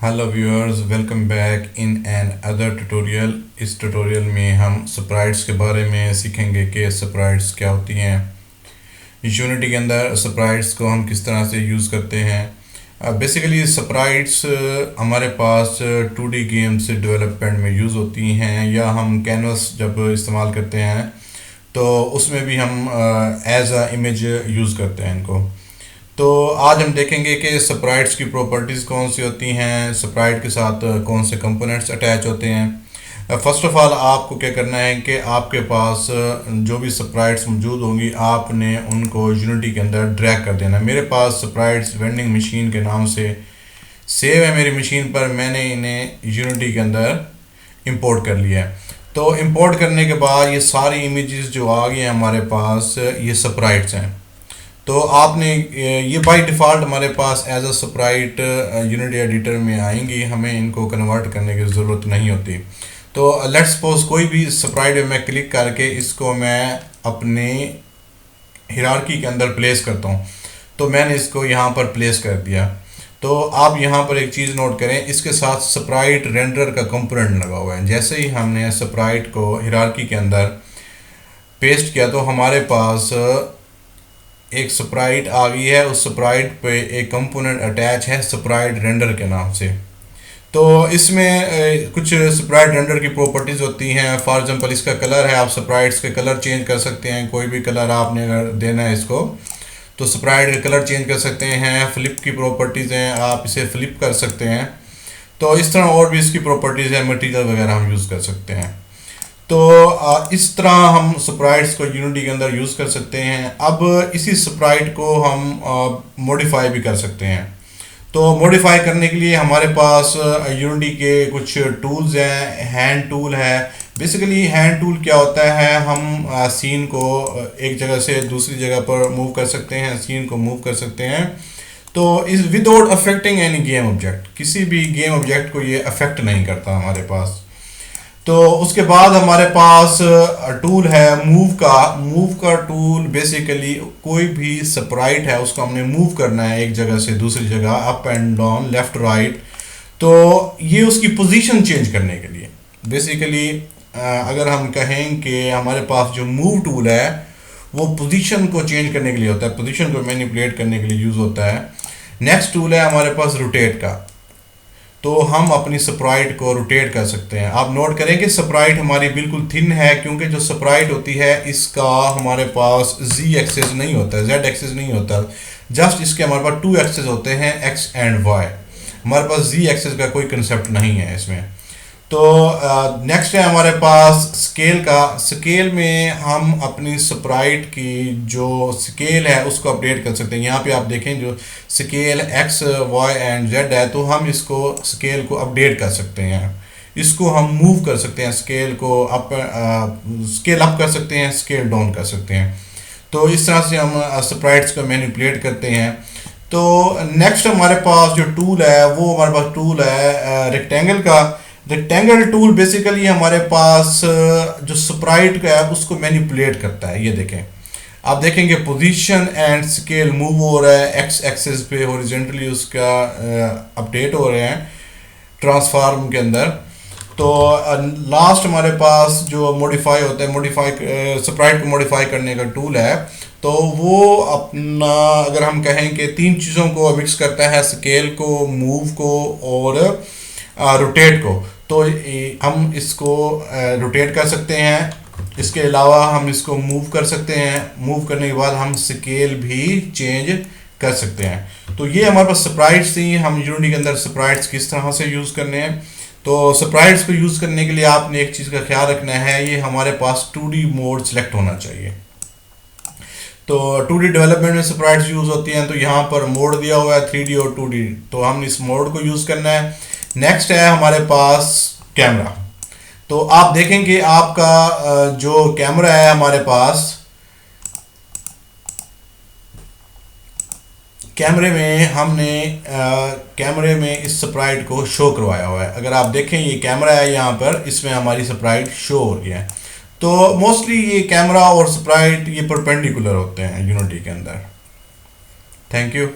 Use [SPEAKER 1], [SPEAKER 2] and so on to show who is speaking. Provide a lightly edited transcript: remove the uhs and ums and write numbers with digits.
[SPEAKER 1] Hello viewers, welcome back in an other tutorial. इस tutorial में हम स्प्राइट्स के बारे में सीखेंगे कि स्प्राइट्स क्या होती हैं। यूनिटी के अंदर स्प्राइट्स को हम किस तरह से यूज़ करते हैं। बेसिकली स्प्राइट्स हमारे पास 2D गेम्स डेवलपमेंट में यूज़ होती हैं, या हम कैनवस जब इस्तेमाल करते हैं तो उसमें भी हम एज अ इमेज यूज़ करते हैं इनको। तो आज हम देखेंगे कि स्प्राइट्स की प्रॉपर्टीज़ कौन सी होती हैं, स्प्राइट के साथ कौन से कंपोनेंट्स अटैच होते हैं। फ़र्स्ट ऑफ़ ऑल आपको क्या करना है कि आपके पास जो भी स्प्राइट्स मौजूद होंगी आपने उनको यूनिटी के अंदर ड्रैग कर देना। मेरे पास स्प्राइट्स वेंडिंग मशीन के नाम से सेव है मेरी मशीन पर, मैंने इन्हें यूनिटी के अंदर इंपोर्ट कर लिया है। तो इंपोर्ट करने के बाद ये सारी इमेजेस जो आ गई हैं हमारे पास, ये स्प्राइट्स हैं। तो आपने ये बाय डिफ़ॉल्ट हमारे पास as a sprite Unity editor में आएंगी, हमें इनको कन्वर्ट करने की ज़रूरत नहीं होती। तो लेट्स सपोज कोई भी स्प्राइट में मैं क्लिक करके इसको मैं अपने हिरार्की के अंदर प्लेस करता हूँ। तो मैंने इसको यहाँ पर प्लेस कर दिया। तो आप यहाँ पर एक चीज़ नोट करें, इसके साथ स्प्राइट रेंडर का कंपोनेंट लगा हुआ है। जैसे ही हमने स्प्राइट को हिरार्की के अंदर पेस्ट किया तो हमारे पास एक स्प्राइट आ गई है। उस स्प्राइट पे एक कंपोनेंट अटैच है स्प्राइट रेंडर के नाम से। तो इसमें कुछ स्प्राइट रेंडर की प्रॉपर्टीज़ होती हैं। फॉर एग्जांपल इसका कलर है, आप स्प्राइट्स के कलर चेंज कर सकते हैं। कोई भी कलर आपने अगर देना है इसको तो स्प्राइट का कलर चेंज कर सकते हैं। फ्लिप की प्रॉपर्टीज़ हैं, आप इसे फ्लिप कर सकते हैं। तो इस तरह और भी इसकी प्रॉपर्टीज़ है, मटेरियल वगैरह हम यूज़ कर सकते हैं। तो इस तरह हम स्प्राइट्स को यूनिटी के अंदर यूज़ कर सकते हैं। अब इसी स्प्राइट को हम मॉडिफाई भी कर सकते हैं। तो मॉडिफाई करने के लिए हमारे पास यूनिटी के कुछ टूल्स हैं। हैंड टूल है। बेसिकली हैंड टूल क्या होता है, हम सीन को एक जगह से दूसरी जगह पर मूव कर सकते हैं, सीन को मूव कर सकते हैं। तो इस without affecting any game object, किसी भी गेम ऑब्जेक्ट को ये अफेक्ट नहीं करता हमारे पास। तो उसके बाद हमारे पास टूल है मूव का टूल। बेसिकली कोई भी स्प्राइट है उसको हमने मूव करना है एक जगह से दूसरी जगह, up and down, left right. तो ये उसकी पोजीशन चेंज करने के लिए बेसिकली अगर हम कहें कि हमारे पास जो मूव टूल है वो पोजीशन को चेंज करने के लिए होता है, पोजीशन को मैनिपुलेट करने के लिए यूज़ होता है। नेक्स्ट टूल है हमारे पास रोटेट का। तो हम अपनी स्प्राइट को रोटेट कर सकते हैं। आप नोट करें कि स्प्राइट हमारी बिल्कुल थिन है, क्योंकि जो स्प्राइट होती है इसका हमारे पास जी एक्सेस नहीं होता है, जेड एक्सेस नहीं होता। जस्ट इसके हमारे पास 2 एक्सेस होते हैं, एक्स एंड वाई। हमारे पास जी एक्सेस का कोई कंसेप्ट नहीं है इसमें। तो नेक्स्ट है हमारे पास स्केल का। स्केल में हम अपनी स्प्राइट की जो स्केल है उसको अपडेट कर सकते हैं। यहाँ पे आप देखें जो scale x y and z है, तो हम इसको स्केल को अपडेट कर सकते हैं। इसको हम मूव कर सकते हैं, स्केल को अप स्केल अप कर सकते हैं, स्केल डाउन कर सकते हैं। तो इस तरह से हम स्प्राइट्स को मैनिपुलेट करते हैं। तो नेक्स्ट हमारे पास जो टूल है वो हमारे पास टूल है रेक्टेंगल का। रेक्टेंगल टूल बेसिकली हमारे पास जो स्प्राइट का है उसको मैनिपुलेट करता है। ये देखें, आप देखेंगे पोजीशन एंड स्केल मूव हो रहा है, एक्स एक्सिस पे हॉरिजॉन्टली उसका अपडेट हो रहे हैं ट्रांसफॉर्म के अंदर। तो लास्ट हमारे पास जो मॉडिफाई होता है, मॉडिफाई स्प्राइट को मॉडिफाई करने का टूल है। तो वो अपना अगर हम कहें कि 3 चीज़ों को मिक्स करता है, स्केल को, मूव को और रोटेट को। तो हम इसको रोटेट कर सकते हैं। इसके अलावा हम इसको मूव कर सकते हैं। मूव करने के बाद हम स्केल भी चेंज कर सकते हैं। तो ये हमारे पास स्प्राइट्स थी। हम यूनिटी के अंदर स्प्राइट्स किस तरह से यूज़ करने हैं। तो स्प्राइट्स को यूज़ करने के लिए आपने एक चीज़ का ख्याल रखना है, ये हमारे पास 2D मोड सेलेक्ट होना चाहिए। तो 2D डेवलपमेंट में स्प्राइट्स यूज़ होती हैं, तो यहाँ पर मोड दिया हुआ है 3D और 2D, तो हम इस मोड को यूज़ करना है। नेक्स्ट है हमारे पास कैमरा। तो आप देखेंगे आपका जो कैमरा है हमारे पास, कैमरे में हमने कैमरे में इस स्प्राइट को शो करवाया हुआ है। अगर आप देखें ये कैमरा है, यहाँ पर इसमें हमारी स्प्राइट शो हो रही है। तो मोस्टली ये कैमरा और स्प्राइट ये परपेंडिकुलर होते हैं यूनिटी के अंदर। Thank you.